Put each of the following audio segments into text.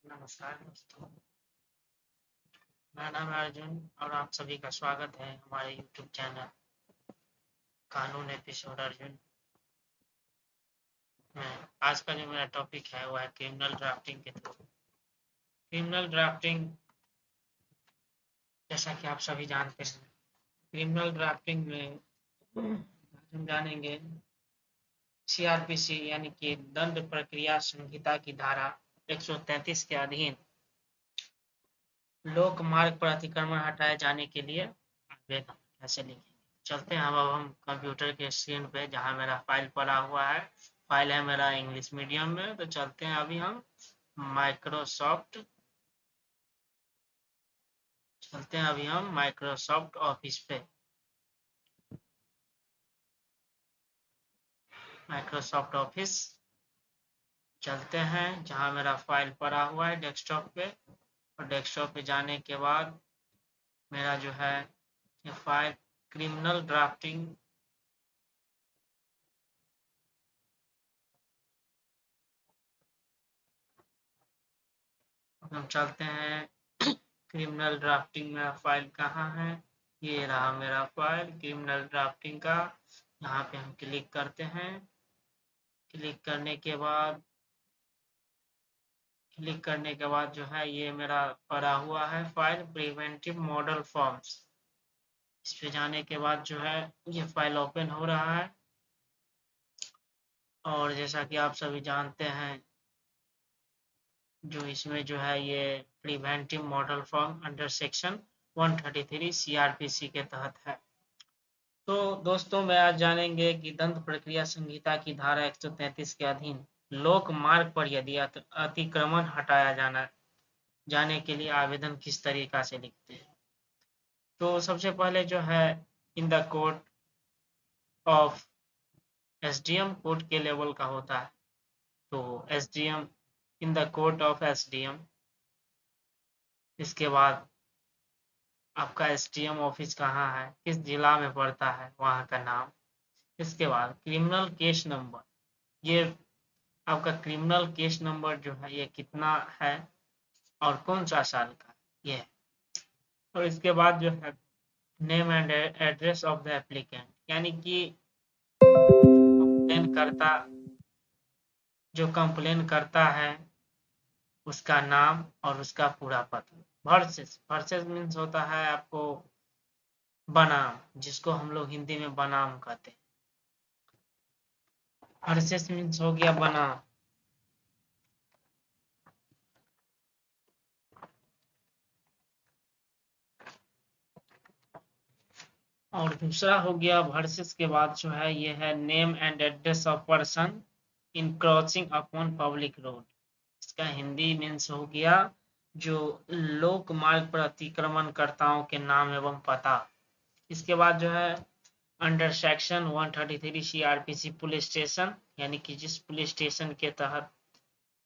नमस्कार दोस्तों, मेरा नाम है अर्जुन और आप सभी का स्वागत है हमारे YouTube चैनल कानून एपिसोड अर्जुन में। आज का जो मेरा टॉपिक है वो है क्रिमिनल ड्राफ्टिंग के थ्रू। क्रिमिनल ड्राफ्टिंग, जैसा कि आप सभी जानते हैं, क्रिमिनल ड्राफ्टिंग में हम जानेंगे CRPC यानी कि दंड प्रक्रिया संहिता की धारा 133 के अधीन लोक मार्ग पर अतिक्रमण हटाए जाने के लिए आवेदन कैसे लिखेंगे। चलते हैं हम कंप्यूटर के स्क्रीन पे जहां मेरा फाइल पड़ा हुआ है। फाइल है मेरा इंग्लिश मीडियम में, तो चलते हैं अभी हम माइक्रोसॉफ्ट ऑफिस पे। माइक्रोसॉफ्ट ऑफिस चलते हैं जहां मेरा फाइल पड़ा हुआ है डेस्कटॉप पे, और डेस्कटॉप पे जाने के बाद मेरा जो है ये फाइल क्रिमिनल ड्राफ्टिंग हम चलते हैं। क्रिमिनल ड्राफ्टिंग मेरा फाइल कहाँ है, ये रहा मेरा फाइल क्रिमिनल ड्राफ्टिंग का। यहाँ पे हम क्लिक करते हैं। क्लिक करने के बाद जो है ये मेरा पड़ा हुआ है फाइल प्रिवेंटिव मॉडल फॉर्म्स। इस पे जाने के बाद जो है ये फाइल ओपन हो रहा है, और जैसा कि आप सभी जानते हैं जो इसमें जो है ये preventive model form under section 133 CRPC के तहत है। तो दोस्तों, मैं आज जानेंगे कि दंड प्रक्रिया संहिता की धारा 133 के अधीन लोक मार्ग पर यदि अतिक्रमण हटाया जाने के लिए आवेदन किस तरीका से लिखते हैं। तो सबसे पहले जो है in the court of SDM court के लेवल का होता है, तो SDM in the court of SDM। इसके बाद आपका SDM ऑफिस कहाँ है, किस जिला में पड़ता है, वहाँ का नाम। इसके बाद क्रिमिनल केस नंबर, ये आपका क्रिमिनल केस नंबर जो है ये कितना है और कौन सा साल का ये है। और इसके बाद जो है name and address of the applicant, यानी कि जो कंप्लेन करता है उसका नाम और उसका पूरा पता। वर्सेस मीन्स होता है आपको बनाम, जिसको हम लोग हिंदी में बनाम कहते हैं। वर्सेस मीन्स हो गया बनाम। और दूसरा हो गया वर्सेस के बाद जो है ये है name and address of person in crossing upon public road. इसका हिंदी मीन्स हो गया जो लोक मार्ग पर अतिक्रमणकर्ताओं के नाम एवं पता। इसके बाद जो है under section 133 CRPC police station, यानी कि जिस पुलिस स्टेशन के तहत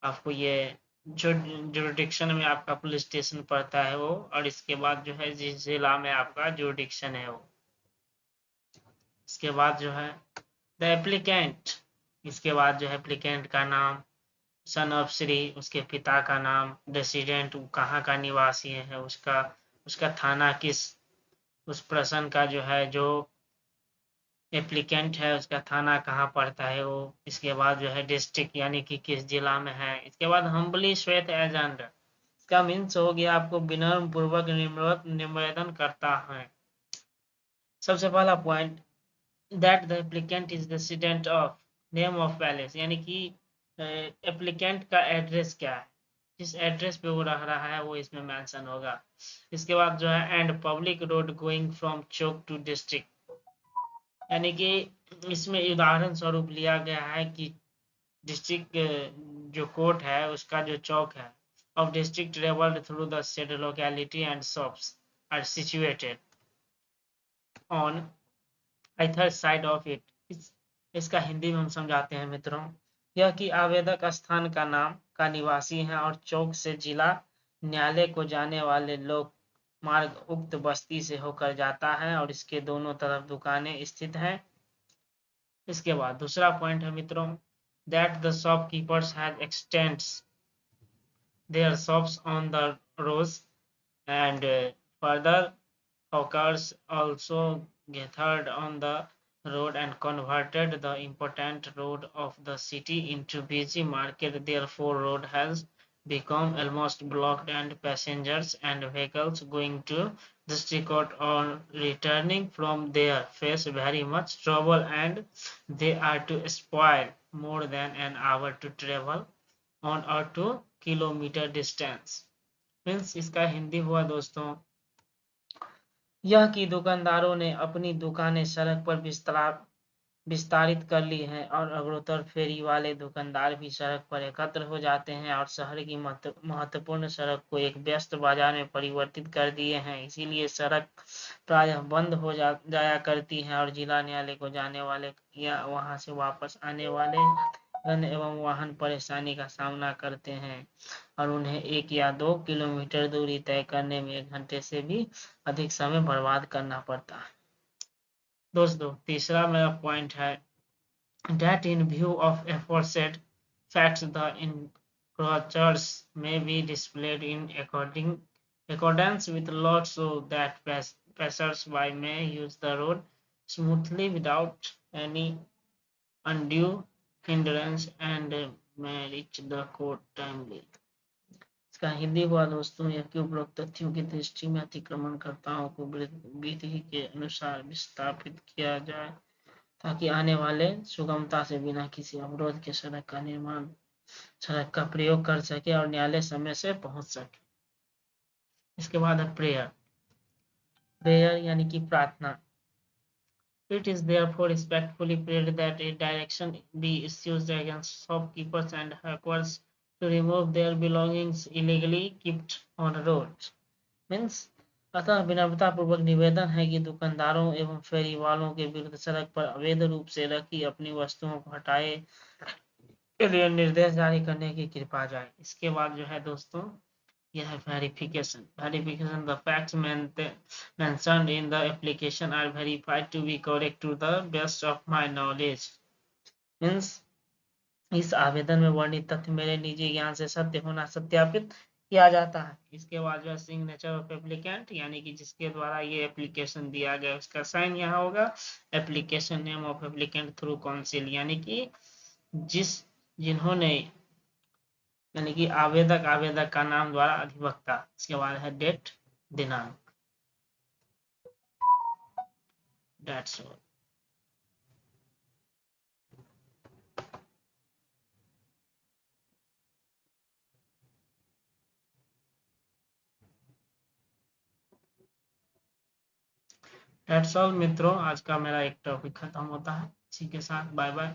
आपको ये जो जुरिडिक्शन में आपका पुलिस स्टेशन पड़ता है वो, और इसके बाद जो है जिस जिला में आपका जुरिडिक्शन है वो। इसके बाद जो है द एप्लीकेंट, इसके बाद जो है एप्लीकेंट का नाम, सन ऑफ श्री उसके पिता का नाम, रेसिडेंट कहाँ का निवासी है उसका थाना किस, उस पर्सन का जो है जो एप्लीकेंट है उसका थाना कहाँ पड़ता है वो। इसके बाद जो है डिस्ट्रिक्ट, यानी कि किस जिला में है। इसके बाद हम्बली श्वेत एज अंडर, इसका मीन्स हो गया आपको विनम्र पूर्वक निवेदन करता है। सबसे पहला point that the applicant is resident of, name of palace, यानी कि एप्लीकेंट का एड्रेस क्या है, जिस एड्रेस पे वो रह रहा है वो इसमें मेंशन होगा। इसके बाद जो है and public road going from chowk to district, यानी कि इसमें उदाहरण स्वरूप लिया गया है कि डिस्ट्रिक्ट जो कोर्ट है उसका जो चौक है of district travelled through the said locality and shops are situated on other side of it. इसका हिंदी में हम समझाते हैं मित्रों, यह कि आवेदक स्थान का नाम का निवासी है और चौक से जिला न्यायालय को जाने वाले लोग मार्ग उक्त बस्ती से होकर जाता है और इसके दोनों तरफ दुकानें स्थित हैं। इसके बाद दूसरा पॉइंट है मित्रों that the shopkeepers has x tends their shops on the roads, and further hawkers also gathered on the road and converted the important road of the city into busy market. Therefore, road has become almost blocked, and passengers and vehicles going to district court or returning from there face very much trouble, and they are to spoil more than an hour to travel on a 2 kilometre distance. Means इसका हिंदी हुआ दोस्तों यह कि दुकानदारों ने अपनी दुकानें सड़क पर विस्तारित कर ली हैं और अग्रतर फेरी वाले दुकानदार भी सड़क पर एकत्र हो जाते हैं और शहर की महत्वपूर्ण सड़क को एक व्यस्त बाजार में परिवर्तित कर दिए हैं। इसीलिए सड़क प्रायः बंद हो जाया करती है और जिला न्यायालय को जाने वाले या वहां से वापस आने वाले अन्य एवं वाहन परेशानी का सामना करते हैं और उन्हें 1 या 2 किलोमीटर दूरी तय करने में 1 घंटे से भी अधिक समय बर्बाद करना पड़ता है। दोस्तों तीसरा मेरा पॉइंट है that in view of aforesaid facts the encroachers may be displayed in accordance with law so that passers-by may use the road smoothly without any undue hindrance and may reach the court timely। इसका हिंदी हुआ दोस्तों यह कि उपरोक्त तथ्यों की दृष्टि में अतिक्रमणकर्ताओं को विधि के अनुसार विस्थापित किया जाए ताकि आने वाले सुगमता से बिना किसी अवरोध के सड़क का निर्माण सड़क का प्रयोग कर सके और न्यायालय समय से पहुंच सके। इसके बाद है प्रेयर यानी कि प्रार्थना। It is therefore respectfully prayed that a direction be issued against shopkeepers and hawkers to remove their belongings illegally kept on roads। Means अतः विनम्रता पूर्वक निवेदन है कि दुकानदारों एवं फेरी वालों के विरुद्ध सड़क पर अवैध रूप से रखी अपनी वस्तुओं को हटाए के लिए निर्देश जारी करने की कृपा जाए। इसके बाद जो है दोस्तों यह है verification. The facts mentioned in the application are verified to be correct to the best of my knowledge। Means इस आवेदन में वर्णित तथ्य मेरे निजी ज्ञान से सत्य होना सत्यापित किया जाता है। इसके बाद जो है सिग्नेचर ऑफ एप्लीकेंट यानी कि जिसके द्वारा ये एप्लीकेशन दिया गया उसका साइन यहाँ होगा। Application name of applicant through council यानी कि जिन्होंने यानी कि आवेदक का नाम द्वारा अधिवक्ता। इसके बाद है डेट दिनांक। That's all। That's all मित्रों, आज का मेरा एक टॉपिक खत्म होता है। इसी के साथ बाय बाय।